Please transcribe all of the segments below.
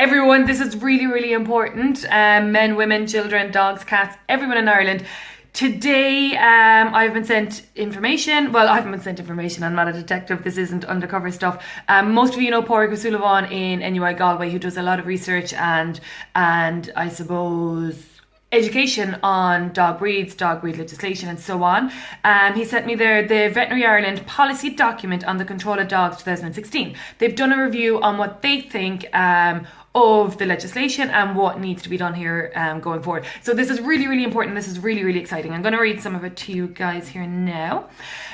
Everyone, this is really, really important. Men, women, children, dogs, cats, everyone in Ireland. Today, I've been sent information. Well, I haven't been sent information. I'm not a detective. This isn't undercover stuff. Most of you know Pádraig Ó Suilleabháin in NUI Galway, who does a lot of research and I suppose education on dog breed legislation and so on. He sent me the Veterinary Ireland policy document on the control of dogs 2016. They've done a review on what they think of the legislation and what needs to be done here going forward. So this is really, really important. This is really, really exciting. I'm going to read some of it to you guys here now.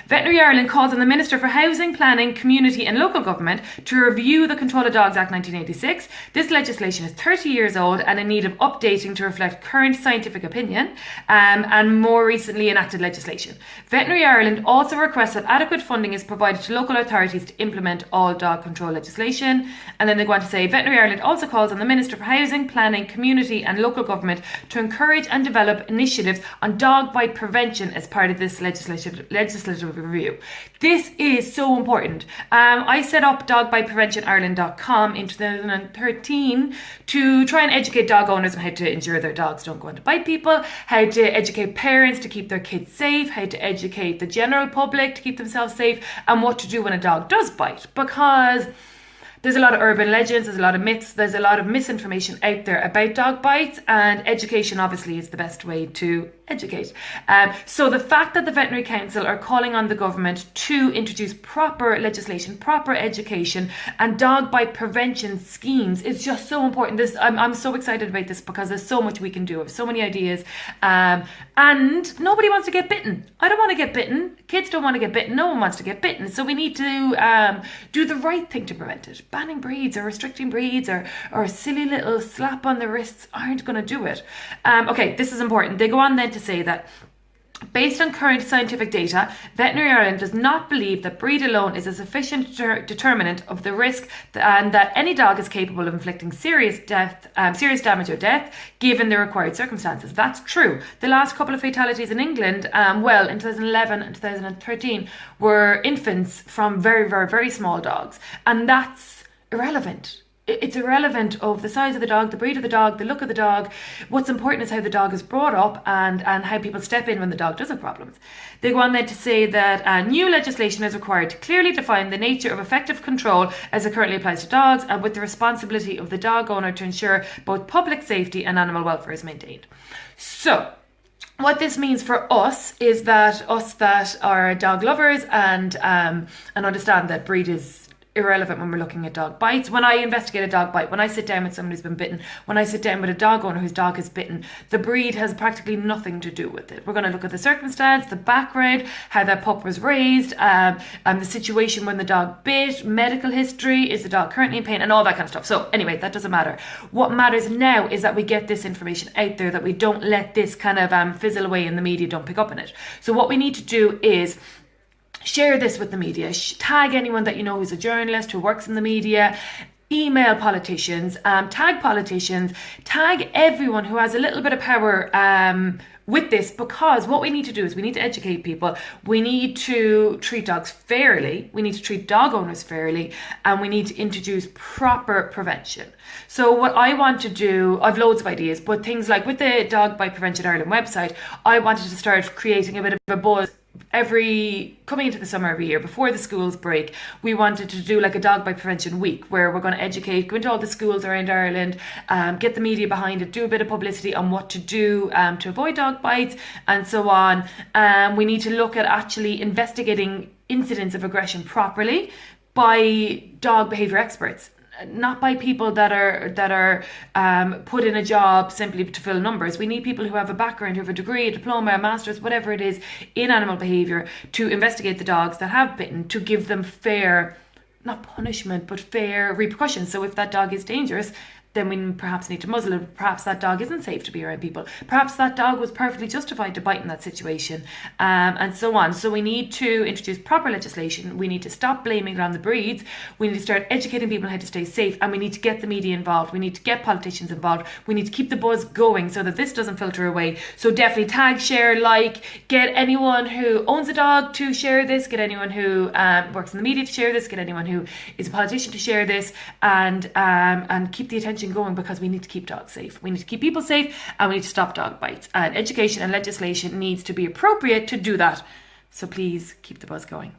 Veterinary Ireland calls on the Minister for Housing, Planning, Community and Local Government to review the Control of Dogs Act 1986. This legislation is 30 years old and in need of updating to reflect current scientific opinion and more recently enacted legislation. Veterinary Ireland also requests that adequate funding is provided to local authorities to implement all dog control legislation. And then they go on to say, Veterinary Ireland also calls on the Minister for Housing, Planning, Community and Local Government to encourage and develop initiatives on dog bite prevention as part of this legislative review. This is so important. I set up dogbitepreventionireland.com in 2013 to try and educate dog owners on how to ensure their dogs don't go on to bite people, how to educate parents to keep their kids safe, how to educate the general public to keep themselves safe, and what to do when a dog does bite. Because there's a lot of urban legends, there's a lot of myths, there's a lot of misinformation out there about dog bites, and education obviously is the best way to educate. So the fact that the Veterinary Council are calling on the government to introduce proper legislation, proper education and dog bite prevention schemes is just so important. I'm so excited about this because there's so much we can do. I have so many ideas and nobody wants to get bitten. I don't want to get bitten. Kids don't want to get bitten. No one wants to get bitten. So we need to do the right thing to prevent it. Banning breeds or restricting breeds or a silly little slap on the wrists aren't going to do it. Okay, this is important. They go on then to say that based on current scientific data, Veterinary Ireland does not believe that breed alone is a sufficient determinant of the risk and that any dog is capable of inflicting serious damage or death given the required circumstances. That's true. The last couple of fatalities in England, in 2011 and 2013, were infants from very, very, very small dogs. And that's irrelevant. It's irrelevant of the size of the dog, the breed of the dog, the look of the dog. What's important is how the dog is brought up and how people step in when the dog does have problems. They go on then to say that new legislation is required to clearly define the nature of effective control as it currently applies to dogs and with the responsibility of the dog owner to ensure both public safety and animal welfare is maintained. So what this means for us is that us that are dog lovers and understand that breed is irrelevant when we're looking at dog bites. When I investigate a dog bite, when I sit down with someone who's been bitten, when I sit down with a dog owner whose dog is bitten, the breed has practically nothing to do with it. We're going to look at the circumstance, the background, how that pup was raised, the situation when the dog bit, medical history, is the dog currently in pain, and all that kind of stuff. So anyway, that doesn't matter. What matters now is that we get this information out there, that we don't let this kind of fizzle away and the media don't pick up on it. So what we need to do is share this with the media, tag anyone that you know who's a journalist, who works in the media, email politicians, tag everyone who has a little bit of power with this, because what we need to do is we need to educate people. We need to treat dogs fairly. We need to treat dog owners fairly, and we need to introduce proper prevention. So what I want to do, I've loads of ideas, but things like with the Dog Bite Prevention Ireland website, I wanted to start creating a bit of a buzz coming into the summer every year before the schools break. We wanted to do like a dog bite prevention week where we're going to educate, go into all the schools around Ireland, get the media behind it, do a bit of publicity on what to do to avoid dog bites and so on. We need to look at actually investigating incidents of aggression properly by dog behaviour experts, not by people that are put in a job simply to fill numbers. We need people who have a background, who have a degree, a diploma, a master's, whatever it is, in animal behaviour to investigate the dogs that have bitten, to give them fair, not punishment, but fair repercussions. So if that dog is dangerous, then we perhaps need to muzzle it. Perhaps that dog isn't safe to be around people. Perhaps that dog was perfectly justified to bite in that situation, and so on. So we need to introduce proper legislation. We need to stop blaming it on the breeds. We need to start educating people how to stay safe, and we need to get the media involved. We need to get politicians involved. We need to keep the buzz going so that this doesn't filter away. So definitely tag, share, like, get anyone who owns a dog to share this, get anyone who works in the media to share this, get anyone who is a politician to share this, and keep the attention engine going because we need to keep dogs safe. We need to keep people safe, and we need to stop dog bites. And education and legislation needs to be appropriate to do that. So please keep the buzz going.